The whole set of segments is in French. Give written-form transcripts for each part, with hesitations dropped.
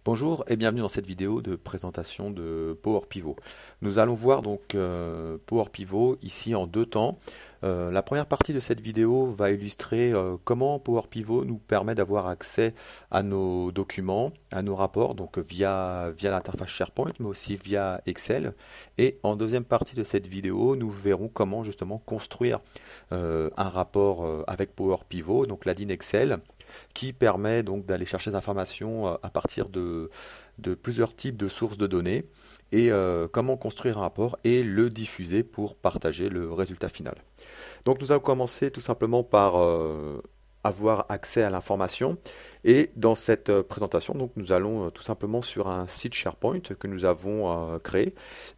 Bonjour et bienvenue dans cette vidéo de présentation de Power Pivot. Nous allons voir donc Power Pivot ici en deux temps. La première partie de cette vidéo va illustrer comment Power Pivot nous permet d'avoir accès à nos documents, à nos rapports, donc via l'interface SharePoint, mais aussi via Excel. Et en deuxième partie de cette vidéo, nous verrons comment justement construire un rapport avec Power Pivot, donc l'adin Excel, qui permet donc d'aller chercher des informations à partir de plusieurs types de sources de données et comment construire un rapport et le diffuser pour partager le résultat final. Donc nous allons commencer tout simplement par avoir accès à l'information et dans cette présentation donc nous allons tout simplement sur un site SharePoint que nous avons créé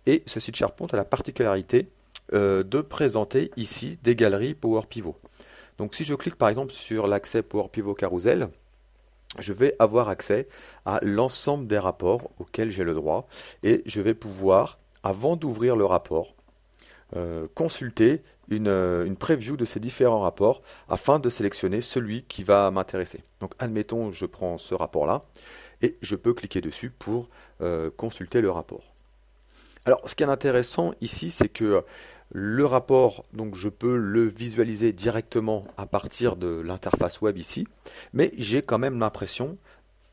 et ce site SharePoint a la particularité de présenter ici des galeries Power Pivot. Donc si je clique par exemple sur l'accès Power Pivot Carousel, je vais avoir accès à l'ensemble des rapports auxquels j'ai le droit et je vais pouvoir, avant d'ouvrir le rapport, consulter une preview de ces différents rapports afin de sélectionner celui qui va m'intéresser. Donc admettons, je prends ce rapport-là et je peux cliquer dessus pour consulter le rapport. Alors, ce qui est intéressant ici, c'est que le rapport, donc je peux le visualiser directement à partir de l'interface web ici, mais j'ai quand même l'impression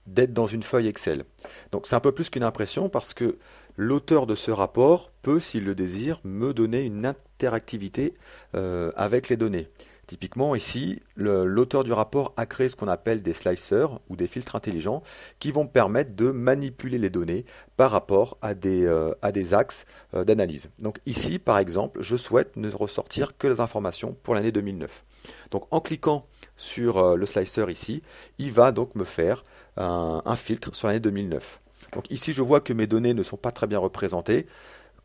d'être dans une feuille Excel. Donc c'est un peu plus qu'une impression parce que l'auteur de ce rapport peut, s'il le désire, me donner une interactivité avec les données. Typiquement ici, l'auteur du rapport a créé ce qu'on appelle des slicers ou des filtres intelligents qui vont permettre de manipuler les données par rapport à des axes d'analyse. Donc ici, par exemple, je souhaite ne ressortir que les informations pour l'année 2009. Donc en cliquant sur le slicer ici, il va donc me faire un filtre sur l'année 2009. Donc ici, je vois que mes données ne sont pas très bien représentées.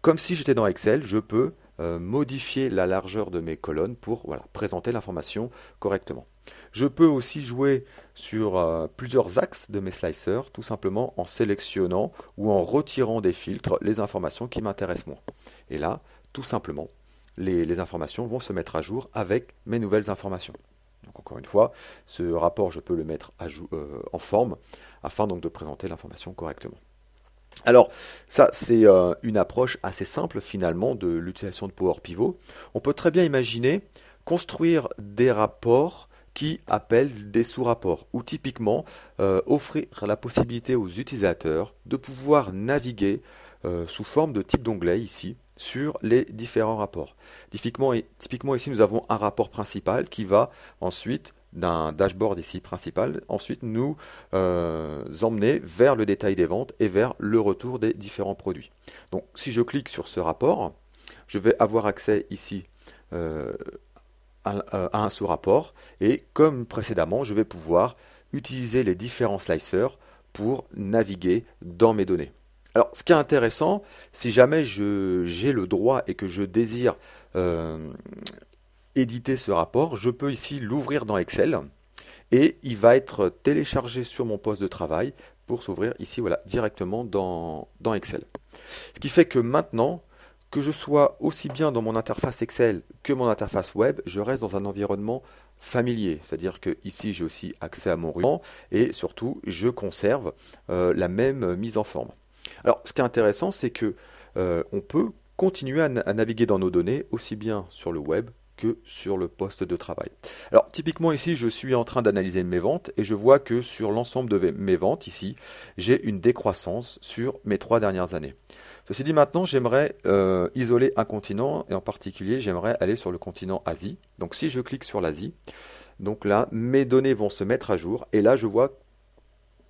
Comme si j'étais dans Excel, je peux modifier la largeur de mes colonnes pour présenter l'information correctement. Je peux aussi jouer sur plusieurs axes de mes slicers, tout simplement en sélectionnant ou en retirant des filtres les informations qui m'intéressent moins. Et là, tout simplement, les informations vont se mettre à jour avec mes nouvelles informations. Donc encore une fois, ce rapport, je peux le mettre en forme afin donc de présenter l'information correctement. Alors, ça, c'est une approche assez simple finalement de l'utilisation de Power Pivot. On peut très bien imaginer construire des rapports qui appellent des sous-rapports, ou typiquement offrir la possibilité aux utilisateurs de pouvoir naviguer sous forme de type d'onglet ici sur les différents rapports. Typiquement ici, nous avons un rapport principal qui va ensuite d'un dashboard ici principal, ensuite nous emmener vers le détail des ventes et vers le retour des différents produits. Donc si je clique sur ce rapport, je vais avoir accès ici à un sous-rapport et comme précédemment, je vais pouvoir utiliser les différents slicers pour naviguer dans mes données. Alors, ce qui est intéressant, si jamais j'ai le droit et que je désire éditer ce rapport, je peux ici l'ouvrir dans Excel et il va être téléchargé sur mon poste de travail pour s'ouvrir ici directement dans Excel. Ce qui fait que maintenant, que je sois aussi bien dans mon interface Excel que mon interface web, je reste dans un environnement familier. C'est-à-dire que ici j'ai aussi accès à mon ruban et surtout je conserve la même mise en forme. Alors ce qui est intéressant, c'est que on peut continuer à naviguer dans nos données aussi bien sur le web que sur le poste de travail. Alors typiquement ici je suis en train d'analyser mes ventes et je vois que sur l'ensemble de mes ventes ici j'ai une décroissance sur mes 3 dernières années. Ceci dit maintenant j'aimerais isoler un continent et en particulier j'aimerais aller sur le continent Asie. Donc si je clique sur l'Asie, donc là mes données vont se mettre à jour et là je vois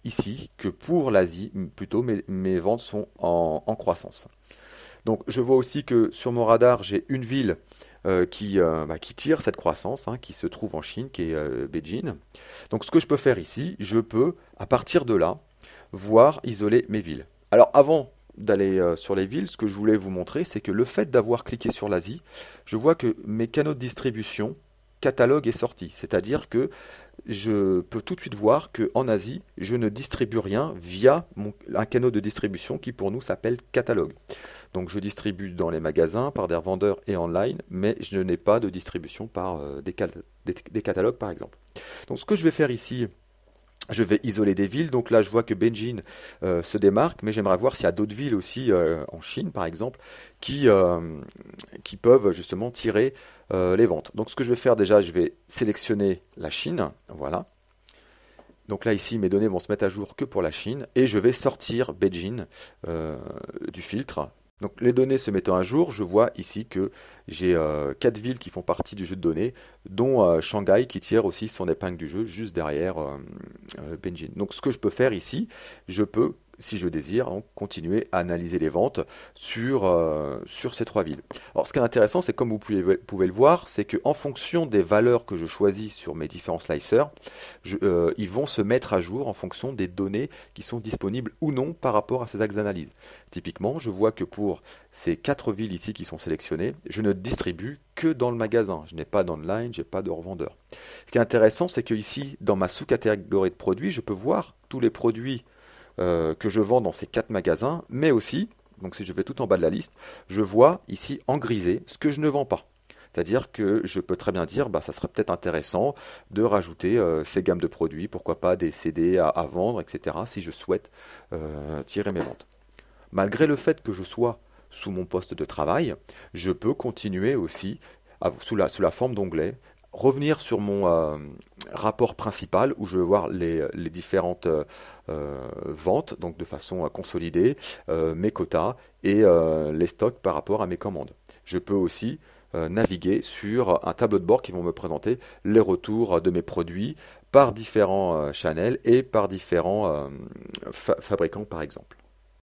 ici que pour l'Asie plutôt mes ventes sont en croissance. Donc je vois aussi que sur mon radar, j'ai une ville qui tire cette croissance, qui se trouve en Chine, qui est Beijing. Donc ce que je peux faire ici, je peux, à partir de là, voir isoler mes villes. Alors avant d'aller sur les villes, ce que je voulais vous montrer, c'est que le fait d'avoir cliqué sur l'Asie, je vois que mes canaux de distribution, catalogue est sorti. C'est-à-dire que je peux tout de suite voir qu'en Asie, je ne distribue rien via un canal de distribution qui pour nous s'appelle catalogue. Donc je distribue dans les magasins, par des revendeurs et online, mais je n'ai pas de distribution par des catalogues par exemple. Donc ce que je vais faire ici, Je vais isoler des villes. Donc là, je vois que Beijing se démarque, mais j'aimerais voir s'il y a d'autres villes aussi, en Chine par exemple, qui, euh, qui peuvent justement tirer les ventes. Donc ce que je vais faire déjà, je vais sélectionner la Chine. Voilà. Donc là, ici, mes données vont se mettre à jour que pour la Chine. Et je vais sortir Beijing du filtre. Donc les données se mettant à jour, je vois ici que j'ai 4 villes qui font partie du jeu de données, dont Shanghai qui tire aussi son épingle du jeu juste derrière Beijing. Donc ce que je peux faire ici, je peux, si je désire, donc, continuer à analyser les ventes sur ces 3 villes. Alors ce qui est intéressant, c'est comme vous pouvez le voir, c'est qu'en fonction des valeurs que je choisis sur mes différents slicers, ils vont se mettre à jour en fonction des données qui sont disponibles ou non par rapport à ces axes d'analyse. Typiquement, je vois que pour ces 4 villes ici qui sont sélectionnées, je ne distribue que dans le magasin. Je n'ai pas d'online, je n'ai pas de revendeur. Ce qui est intéressant, c'est que ici, dans ma sous-catégorie de produits, je peux voir tous les produits que je vends dans ces 4 magasins, mais aussi, donc si je vais tout en bas de la liste, je vois ici en grisé ce que je ne vends pas. C'est-à-dire que je peux très bien dire, bah, ça serait peut-être intéressant de rajouter ces gammes de produits, pourquoi pas des CD à vendre, etc., si je souhaite tirer mes ventes. Malgré le fait que je sois sous mon poste de travail, je peux continuer aussi sous la forme d'onglet, revenir sur mon rapport principal où je vais voir les différentes ventes, donc de façon consolidée, mes quotas et les stocks par rapport à mes commandes. Je peux aussi naviguer sur un tableau de bord qui vont me présenter les retours de mes produits par différents channels et par différents fabricants par exemple.